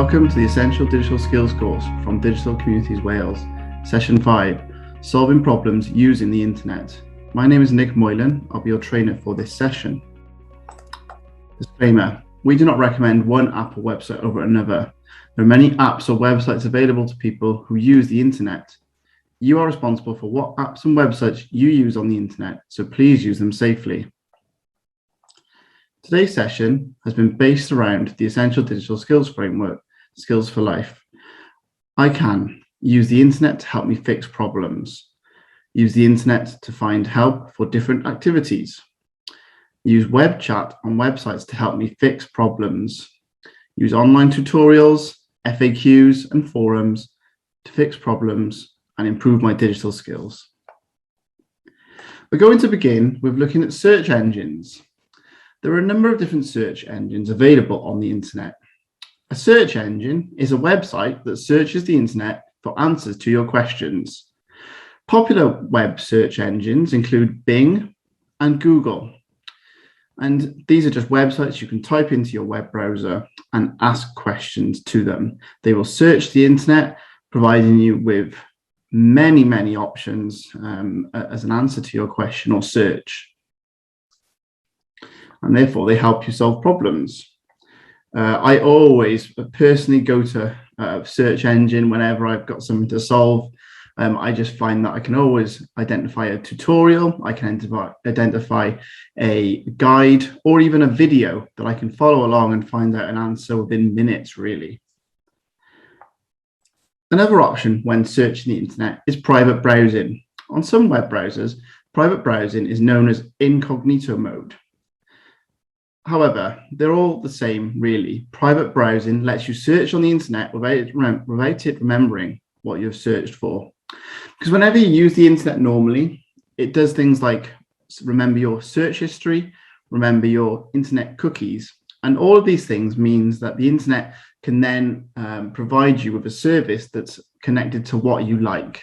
Welcome to the Essential Digital Skills course from Digital Communities Wales, Session 5, Solving Problems Using the Internet. My name is Nick Moylan. I'll be your trainer for this session. Disclaimer, we do not recommend one app or website over another. There are many apps or websites available to people who use the Internet. You are responsible for what apps and websites you use on the Internet, so please use them safely. Today's session has been based around the Essential Digital Skills Framework, Skills for Life. I can use the Internet to help me fix problems, use the Internet to find help for different activities, use web chat on websites to help me fix problems, use online tutorials, FAQs and forums to fix problems and improve my digital skills. We're going to begin with looking at search engines. There are a number of different search engines available on the Internet. A search engine is a website that searches the Internet for answers to your questions. Popular web search engines include Bing and Google. And these are just websites you can type into your web browser and ask questions to them. They will search the Internet, providing you with many options as an answer to your question or search. And therefore they help you solve problems. I always personally go to a search engine whenever I've got something to solve. I just find that I can always identify a tutorial, I can identify a guide or even a video that I can follow along and find out an answer within minutes, really. Another option when searching the Internet is private browsing. On some web browsers, private browsing is known as incognito mode. However, they're all the same, really. Private browsing lets you search on the Internet without it remembering what you've searched for. Because whenever you use the Internet normally, it does things like remember your search history, remember your Internet cookies, and all of these things means that the Internet can then provide you with a service that's connected to what you like.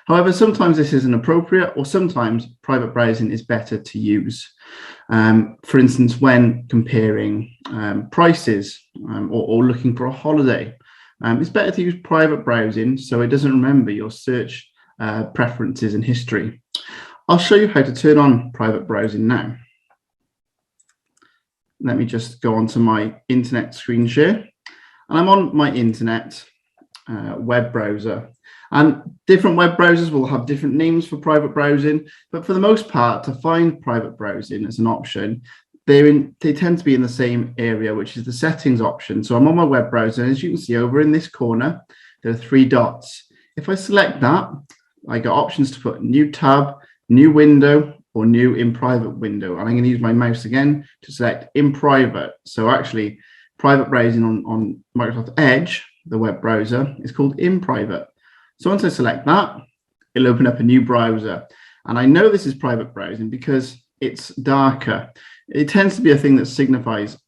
However, sometimes this isn't appropriate, or sometimes private browsing is better to use. For instance, when comparing prices or looking for a holiday, it's better to use private browsing so it doesn't remember your search preferences and history. I'll show you how to turn on private browsing now. Let me just go onto my Internet screen share. And I'm on my Internet web browser. And different web browsers will have different names for private browsing, but for the most part, to find private browsing as an option, they tend to be in the same area, which is the settings option. So I'm on my web browser, and as you can see over in this corner, there are 3 dots. If I select that, I get options to put new tab, new window, or new in private window. And I'm going to use my mouse again to select in private. So actually, private browsing on Microsoft Edge, the web browser, is called in private. So once I select that, it'll open up a new browser. And I know this is private browsing because it's darker. It tends to be a thing that signifies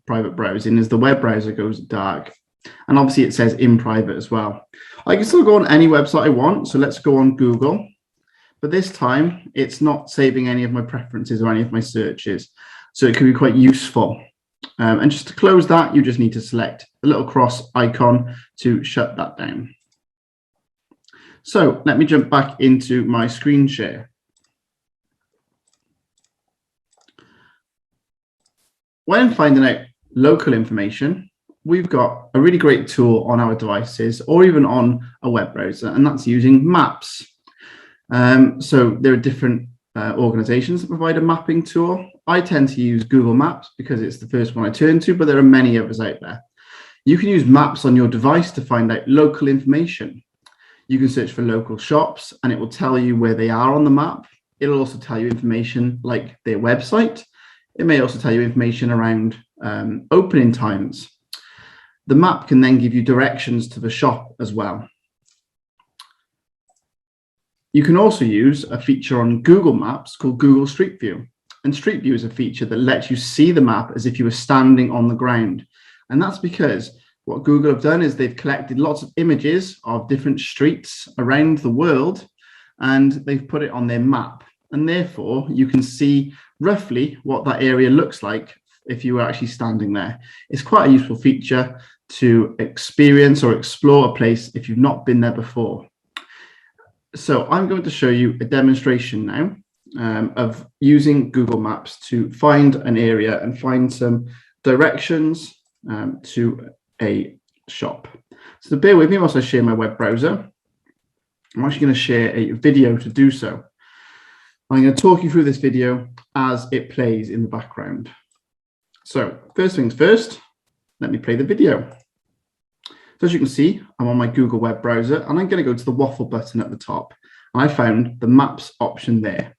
private browsing as the web browser goes dark. And obviously it says in private as well. I can still go on any website I want. So let's go on Google. But this time it's not saving any of my preferences or any of my searches. So it can be quite useful. And just to close that, you just need to select the little cross icon to shut that down. So let me jump back into my screen share. When finding out local information, we've got a really great tool on our devices or even on a web browser, and that's using maps. So there are different organizations that provide a mapping tool. I tend to use Google Maps because it's the first one I turn to, but there are many others out there. You can use maps on your device to find out local information. You can search for local shops and it will tell you where they are on the map. It'll also tell you information like their website. It may also tell you information around opening times. The map can then give you directions to the shop as well. You can also use a feature on Google Maps called Google Street View. And Street View is a feature that lets you see the map as if you were standing on the ground. And that's because what Google have done is they've collected lots of images of different streets around the world, and they've put it on their map. And therefore, you can see roughly what that area looks like if you were actually standing there. It's quite a useful feature to experience or explore a place if you've not been there before. So I'm going to show you a demonstration now of using Google Maps to find an area and find some directions to a shop. So bear with me whilst I share my web browser. I'm actually going to share a video to do so. I'm going to talk you through this video as it plays in the background. So first things first, let me play the video. So as you can see, I'm on my Google web browser and I'm going to go to the waffle button at the top. And I found the Maps option there.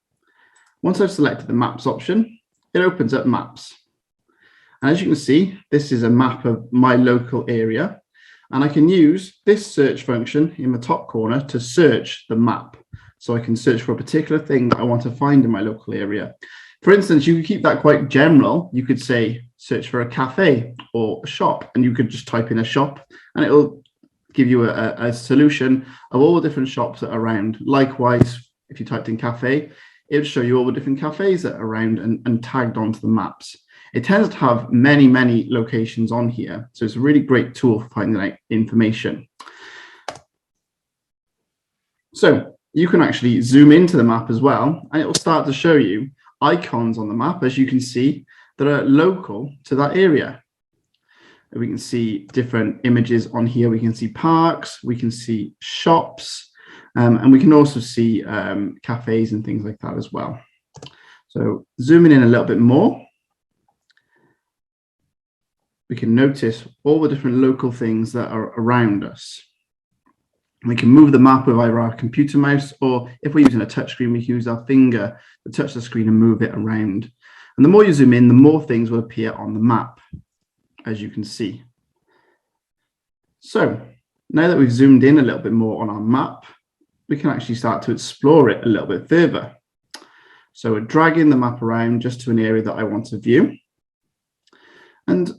Once I've selected the Maps option, it opens up Maps. And as you can see, this is a map of my local area. And I can use this search function in the top corner to search the map. So I can search for a particular thing that I want to find in my local area. For instance, you could keep that quite general. You could say, search for a cafe or a shop, and you could just type in a shop and it'll give you a solution of all the different shops that are around. Likewise, if you typed in cafe, it would show you all the different cafes that are around and tagged onto the maps. It tends to have many, many locations on here. So it's a really great tool for finding out information. So you can actually zoom into the map as well, and it will start to show you icons on the map, as you can see, that are local to that area. We can see different images on here. We can see parks, we can see shops, and we can also see cafes and things like that as well. So zooming in a little bit more, we can notice all the different local things that are around us. We can move the map with either our computer mouse, or if we're using a touchscreen, we can use our finger to touch the screen and move it around. And the more you zoom in, the more things will appear on the map, as you can see. So now that we've zoomed in a little bit more on our map, we can actually start to explore it a little bit further. So we're dragging the map around just to an area that I want to view. And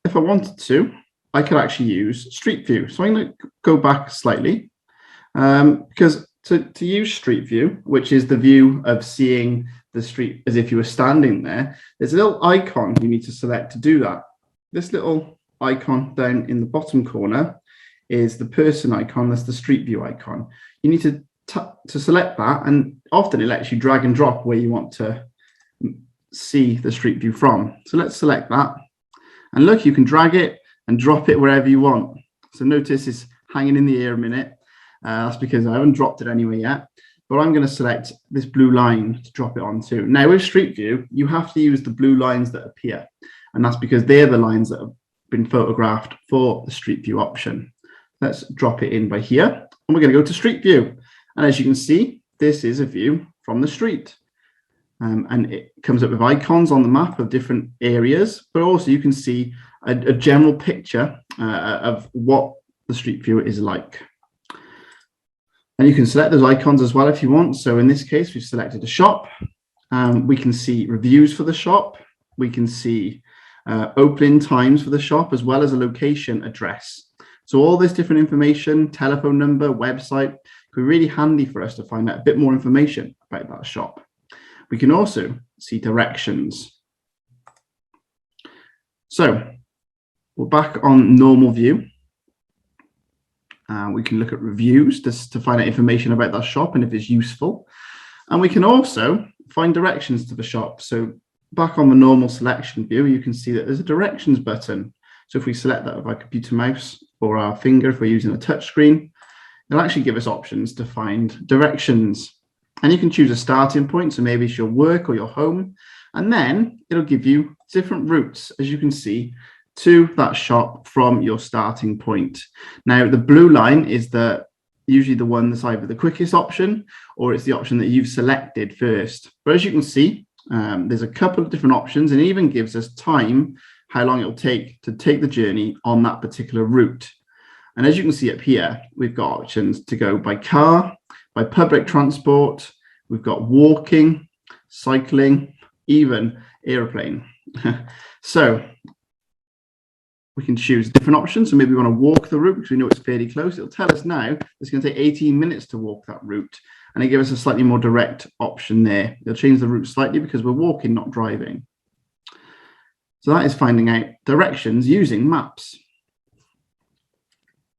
if I wanted to, I could actually use Street View. So I'm going to go back slightly because to use Street View, which is the view of seeing the street as if you were standing there, there's a little icon you need to select to do that. This little icon down in the bottom corner is the person icon. That's the Street View icon. You need to select that, and often it lets you drag and drop where you want to see the Street View from. So let's select that. And look, you can drag it and drop it wherever you want. So notice it's hanging in the air a minute. That's because I haven't dropped it anywhere yet. But I'm going to select this blue line to drop it onto. Now with Street View, you have to use the blue lines that appear. And that's because they're the lines that have been photographed for the Street View option. Let's drop it in by here. And we're going to go to Street View. And as you can see, this is a view from the street. And it comes up with icons on the map of different areas, but also you can see a general picture of what the Street View is like. And you can select those icons as well if you want. So in this case, we've selected a shop. We can see reviews for the shop. We can see opening times for the shop, as well as a location address. So all this different information, telephone number, website, could be really handy for us to find out a bit more information about that shop. We can also see directions. So we're back on normal view. We can look at reviews just to find out information about that shop and if it's useful. And we can also find directions to the shop. So back on the normal selection view, you can see that there's a directions button. So if we select that with our computer mouse or our finger, if we're using a touch screen, it'll actually give us options to find directions. And you can choose a starting point, so maybe it's your work or your home, and then it'll give you different routes, as you can see, to that shop from your starting point. Now, the blue line is usually the one that's either the quickest option or it's the option that you've selected first. But as you can see, there's a couple of different options, and it even gives us time, how long it'll take to take the journey on that particular route. And as you can see up here, we've got options to go by car, by public transport, we've got walking, cycling, even airplane. So we can choose different options. So maybe we want to walk the route because we know it's fairly close. It'll tell us now it's going to take 18 minutes to walk that route. And it gives us a slightly more direct option there. It'll change the route slightly because we're walking, not driving. So that is finding out directions using maps.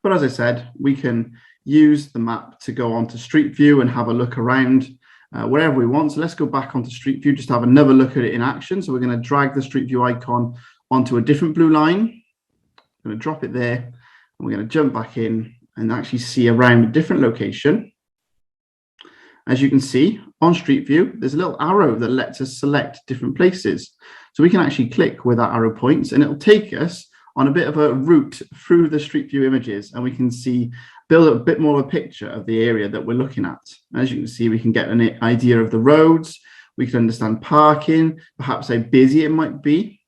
But as I said, we can use the map to go onto Street View and have a look around wherever we want. So let's go back onto Street View, just have another look at it in action. So we're going to drag the Street View icon onto a different blue line. I'm going to drop it there, and we're going to jump back in and actually see around a different location. As you can see on Street View, there's a little arrow that lets us select different places. So we can actually click where that arrow points, and it'll take us on a bit of a route through the Street View images, and we can build a bit more of a picture of the area that we're looking at. As you can see, we can get an idea of the roads, we can understand parking, perhaps how busy it might be,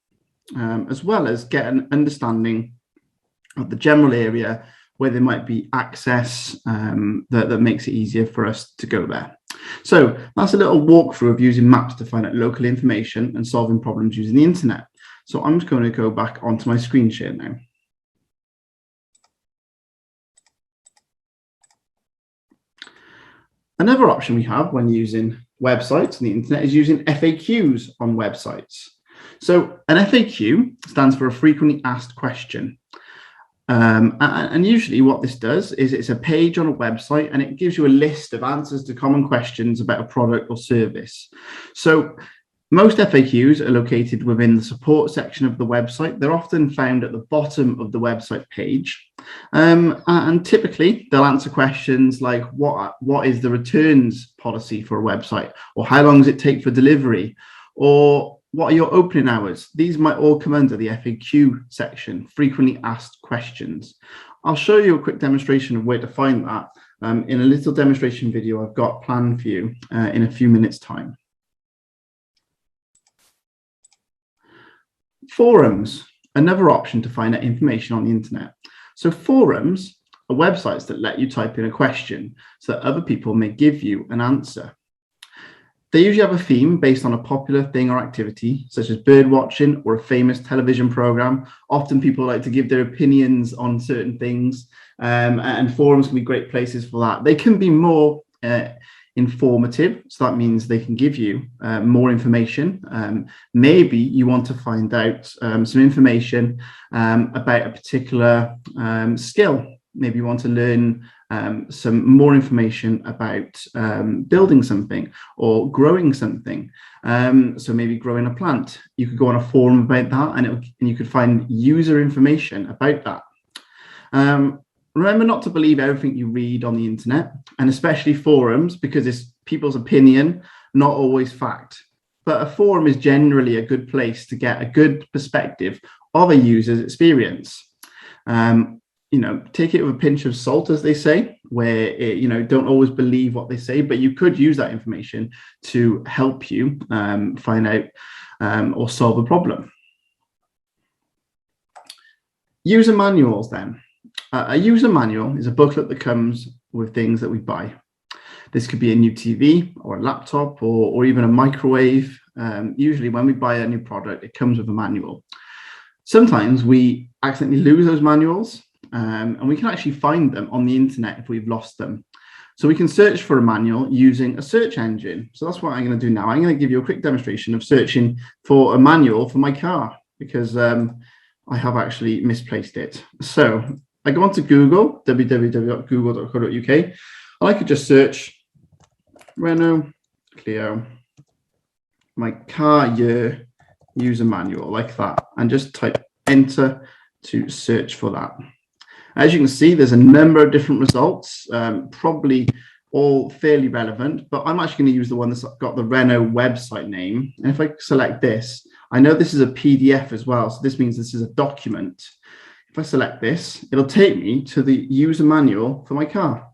as well as get an understanding of the general area where there might be access that makes it easier for us to go there. So that's a little walkthrough of using maps to find out local information and solving problems using the internet. So I'm just going to go back onto my screen share now. Another option we have when using websites and the internet is using FAQs on websites. So an FAQ stands for a frequently asked question. And usually what this does is it's a page on a website, and it gives you a list of answers to common questions about a product or service. So most FAQs are located within the support section of the website. They're often found at the bottom of the website page. And typically they'll answer questions like what is the returns policy for a website, or how long does it take for delivery, or what are your opening hours? These might all come under the FAQ section, frequently asked questions. I'll show you a quick demonstration of where to find that in a little demonstration video I've got planned for you in a few minutes' time. Forums, another option to find out information on the internet. So forums are websites that let you type in a question so that other people may give you an answer. They usually have a theme based on a popular thing or activity, such as bird watching or a famous television program. Often people like to give their opinions on certain things, and forums can be great places for that. They can be more informative, so that means they can give you more information. Maybe you want to find out some information about a particular skill. Maybe you want to learn some more information about building something or growing something. So maybe growing a plant. You could go on a forum about that, and you could find user information about that. Remember not to believe everything you read on the internet, and especially forums, because it's people's opinion, not always fact. But a forum is generally a good place to get a good perspective of a user's experience. Take it with a pinch of salt, as they say, where don't always believe what they say, but you could use that information to help you find out or solve a problem. User manuals then. A user manual is a booklet that comes with things that we buy. This could be a new TV or a laptop or even a microwave. Usually when we buy a new product, it comes with a manual. Sometimes we accidentally lose those manuals, and we can actually find them on the internet if we've lost them. So we can search for a manual using a search engine. So that's what I'm going to do now. I'm going to give you a quick demonstration of searching for a manual for my car, because I have actually misplaced it. So I go onto Google, www.google.co.uk, and I could just search Renault Clio, my car year user manual, like that, and just type enter to search for that. As you can see, there's a number of different results, probably all fairly relevant, but I'm actually going to use the one that's got the Renault website name. And if I select this, I know this is a PDF as well, so this means this is a document. If I select this, it'll take me to the user manual for my car.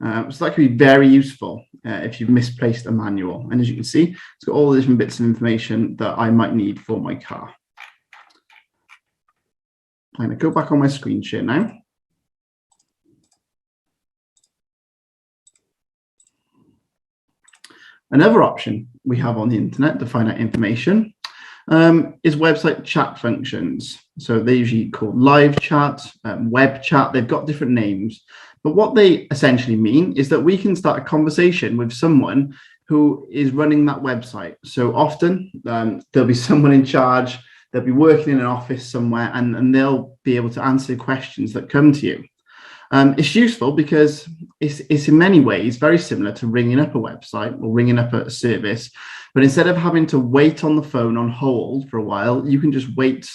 So that could be very useful if you've misplaced a manual. And as you can see, it's got all the different bits of information that I might need for my car. I'm going to go back on my screen share now. Another option we have on the internet to find out information is website chat functions. So they're usually called live chat, web chat. They've got different names. But what they essentially mean is that we can start a conversation with someone who is running that website. So often there'll be someone in charge. They'll be working in an office somewhere, and they'll be able to answer questions that come to you. It's useful because it's in many ways very similar to ringing up a website or ringing up a service, but instead of having to wait on the phone on hold for a while, you can just wait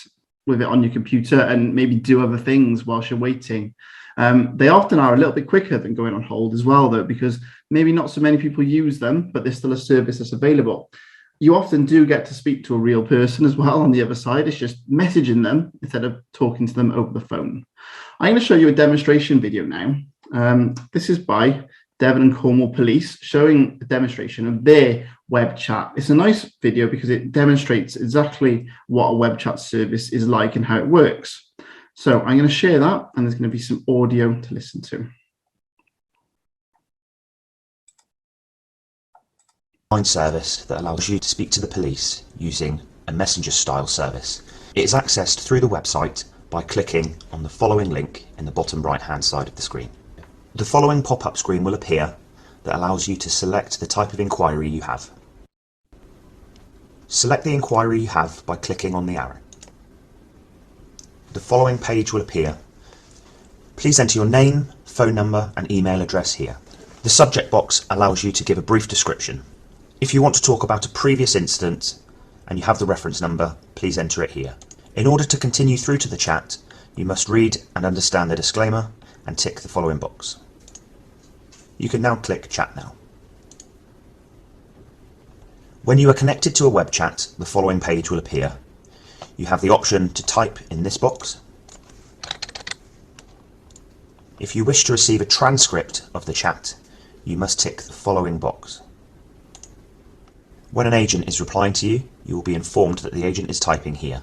with it on your computer and maybe do other things whilst you're waiting. They often are a little bit quicker than going on hold as well, though, because maybe not so many people use them, but there's still a service that's available. You often do get to speak to a real person as well on the other side. It's just messaging them instead of talking to them over the phone. I'm going to show you a demonstration video now. This is by Devon and Cornwall Police showing a demonstration of their web chat. It's a nice video because it demonstrates exactly what a web chat service is like and how it works. So I'm going to share that, and there's going to be some audio to listen to. Online service that allows you to speak to the police using a messenger style service. It is accessed through the website by clicking on the following link in the bottom right hand side of the screen. The following pop-up screen will appear that allows you to select the type of inquiry you have. Select the inquiry you have by clicking on the arrow. The following page will appear. Please enter your name, phone number and email address here. The subject box allows you to give a brief description. If you want to talk about a previous incident and you have the reference number, please enter it here. In order to continue through to the chat, you must read and understand the disclaimer and tick the following box. You can now click Chat Now. When you are connected to a web chat, the following page will appear. You have the option to type in this box. If you wish to receive a transcript of the chat, you must tick the following box. When an agent is replying to you, you will be informed that the agent is typing here.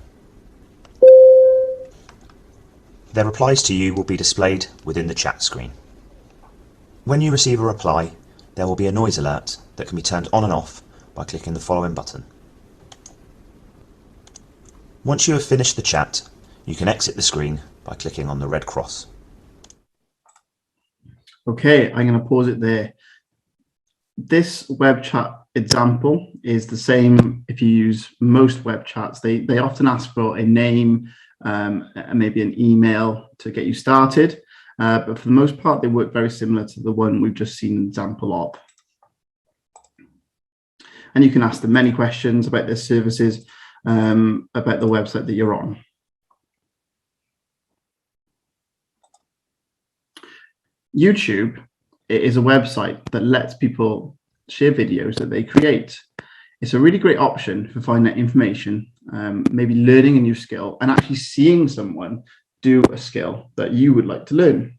Their replies to you will be displayed within the chat screen. When you receive a reply, there will be a noise alert that can be turned on and off by clicking the following button. Once you have finished the chat, you can exit the screen by clicking on the red cross. Okay, I'm going to pause it there. This web chat example is the same if you use most web chats. They often ask for a name and maybe an email to get you started. But for the most part, they work very similar to the one we've just seen an example of. And you can ask them many questions about their services, about the website that you're on. YouTube is a website that lets people share videos that they create. It's a really great option for finding out information, maybe learning a new skill and actually seeing someone do a skill that you would like to learn.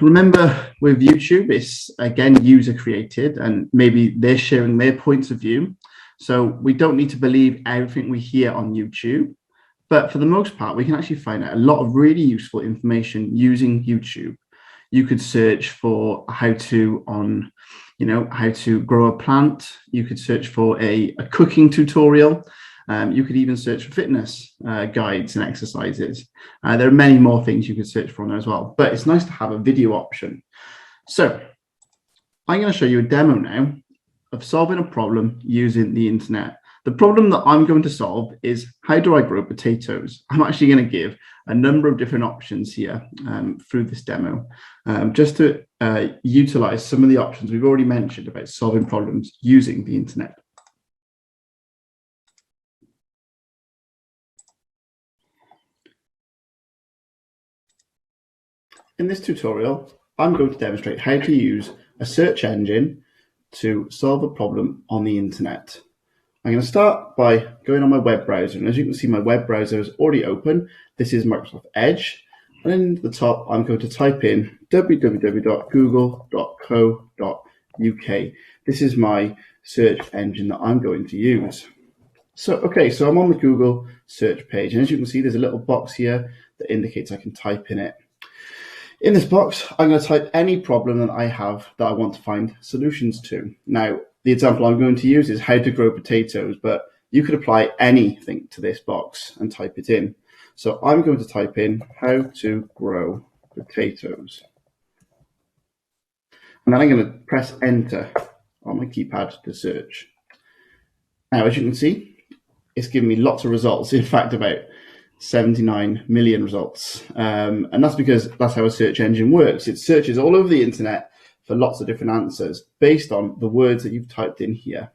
Remember, with YouTube, it's again user created and maybe they're sharing their points of view. So we don't need to believe everything we hear on YouTube, but for the most part, we can actually find out a lot of really useful information using YouTube. You could search for how to grow a plant. You could search for a cooking tutorial. You could even search for fitness guides and exercises. There are many more things you could search for on there as well, but it's nice to have a video option. So I'm going to show you a demo now of solving a problem using the internet. The problem that I'm going to solve is, how do I grow potatoes? I'm actually going to give a number of different options here through this demo, just to utilize some of the options we've already mentioned about solving problems using the internet. In this tutorial, I'm going to demonstrate how to use a search engine to solve a problem on the internet. I'm going to start by going on my web browser, and as you can see, my web browser is already open. This is Microsoft Edge, and in the top I'm going to type in www.google.co.uk. This is my search engine that I'm going to use. So I'm on the Google search page, and as you can see, there's a little box here that indicates I can type in it. In this box, I'm going to type any problem that I have that I want to find solutions to. Now, the example I'm going to use is how to grow potatoes, but you could apply anything to this box and type it in. So I'm going to type in how to grow potatoes. And then I'm going to press enter on my keypad to search. Now, as you can see, it's giving me lots of results. In fact, about 79 million results. And that's because that's how a search engine works. It searches all over the internet for lots of different answers based on the words that you've typed in here.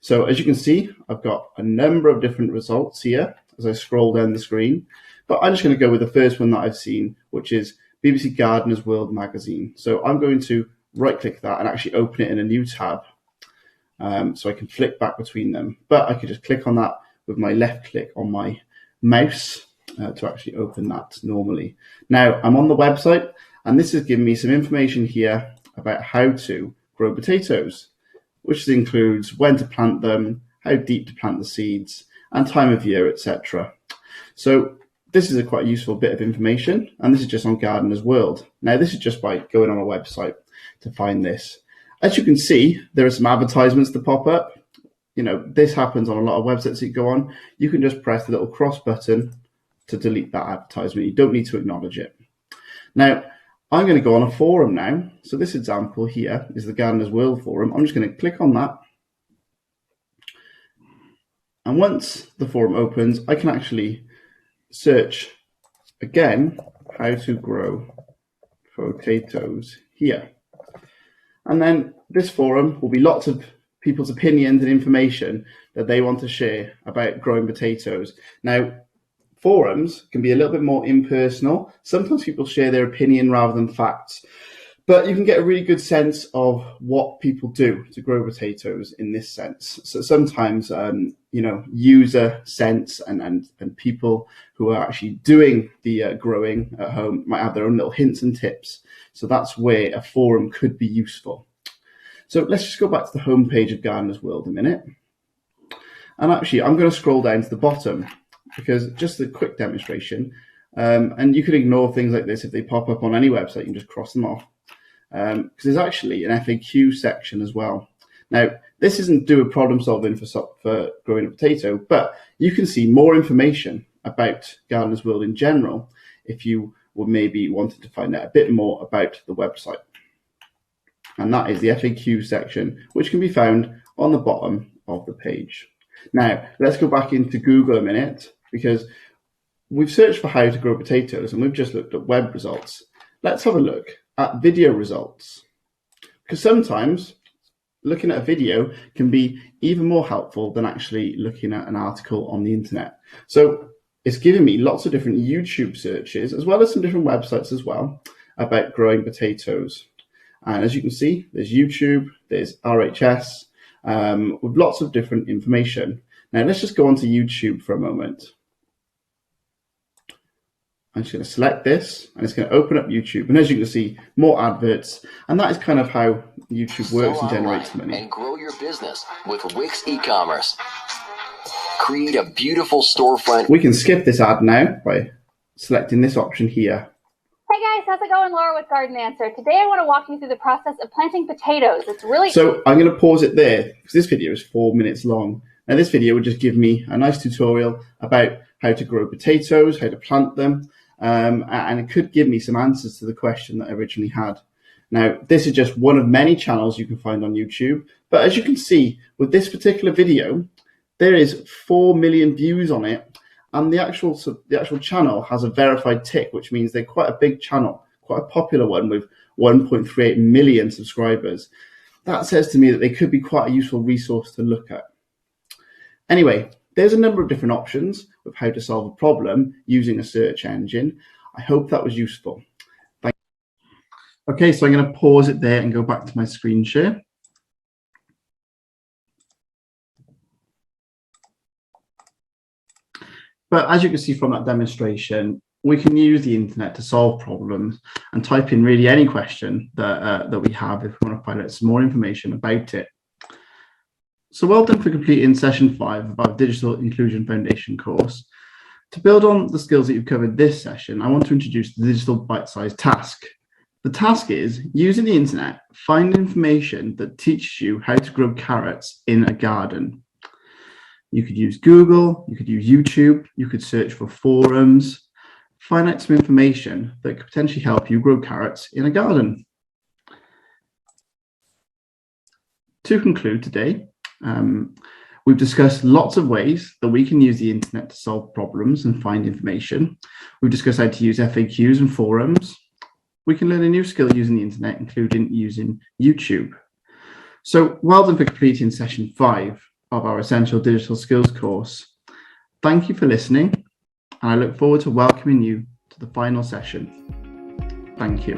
So as you can see, I've got a number of different results here as I scroll down the screen, but I'm just going to go with the first one that I've seen, which is BBC Gardener's World magazine. So I'm going to right click that and actually open it in a new tab. So I can flick back between them, but I could just click on that with my left click on my mouse to actually open that normally. Now I'm on the website, and this has given me some information here about how to grow potatoes, which includes when to plant them, how deep to plant the seeds, and time of year, etc. So this is a quite useful bit of information, and this is just on Gardener's World. Now this is just by going on a website to find this. As you can see, there are some advertisements that pop up. You know, this happens on a lot of websites that you go on. You can just press the little cross button to delete that advertisement. You don't need to acknowledge it. Now, I'm going to go on a forum now. So this example here is the Gardener's World forum. I'm just going to click on that. And once the forum opens, I can actually search again how to grow potatoes here. And then this forum will be lots of people's opinions and information that they want to share about growing potatoes. Now, forums can be a little bit more impersonal. Sometimes people share their opinion rather than facts, but you can get a really good sense of what people do to grow potatoes in this sense. So sometimes, you know, user sense and people who are actually doing the growing at home might have their own little hints and tips. So that's where a forum could be useful. So let's just go back to the home page of Gardener's World a minute. And actually, I'm going to scroll down to the bottom because just a quick demonstration, and you could ignore things like this if they pop up on any website. You can just cross them off because there's actually an FAQ section as well. Now, this isn't do a problem solving for growing a potato, but you can see more information about Gardener's World in general if you were maybe wanting to find out a bit more about the website. And that is the FAQ section, which can be found on the bottom of the page. Now, let's go back into Google a minute, because we've searched for how to grow potatoes and we've just looked at web results. Let's have a look at video results, because sometimes looking at a video can be even more helpful than actually looking at an article on the internet. So it's giving me lots of different YouTube searches, as well as some different websites as well, about growing potatoes. And as you can see, there's YouTube, there's RHS, with lots of different information. Now let's just go onto YouTube for a moment. I'm just going to select this and it's going to open up YouTube. And as you can see, more adverts. And that is kind of how YouTube works and generates money. And grow your business with Wix e-commerce. Create a beautiful storefront. We can skip this ad now by selecting this option here. Hey guys, how's it going? Laura with Garden Answer. Today I want to walk you through the process of planting potatoes. It's really... So I'm going to pause it there because this video is 4 minutes long. Now this video would just give me a nice tutorial about how to grow potatoes, how to plant them, and it could give me some answers to the question that I originally had. Now this is just one of many channels you can find on YouTube, but as you can see with this particular video, there is 4 million views on it. And the actual channel has a verified tick, which means they're quite a big channel, quite a popular one with 1.38 million subscribers. That says to me that they could be quite a useful resource to look at. Anyway, there's a number of different options of how to solve a problem using a search engine. I hope that was useful. Thank you. Okay, so I'm going to pause it there and go back to my screen share. But as you can see from that demonstration, we can use the internet to solve problems and type in really any question that we have if we want to find out some more information about it. So well done for completing session 5 of our Digital Inclusion Foundation course. To build on the skills that you've covered this session, I want to introduce the digital bite-sized task. The task is, using the internet, find information that teaches you how to grow carrots in a garden. You could use Google, you could use YouTube, you could search for forums, find out some information that could potentially help you grow carrots in a garden. To conclude today, We've discussed lots of ways that we can use the internet to solve problems and find information. We've discussed how to use FAQs and forums. We can learn a new skill using the internet, including using YouTube. So well done for completing session 5 of our Essential Digital Skills course. Thank you for listening, and I look forward to welcoming you to the final session. Thank you.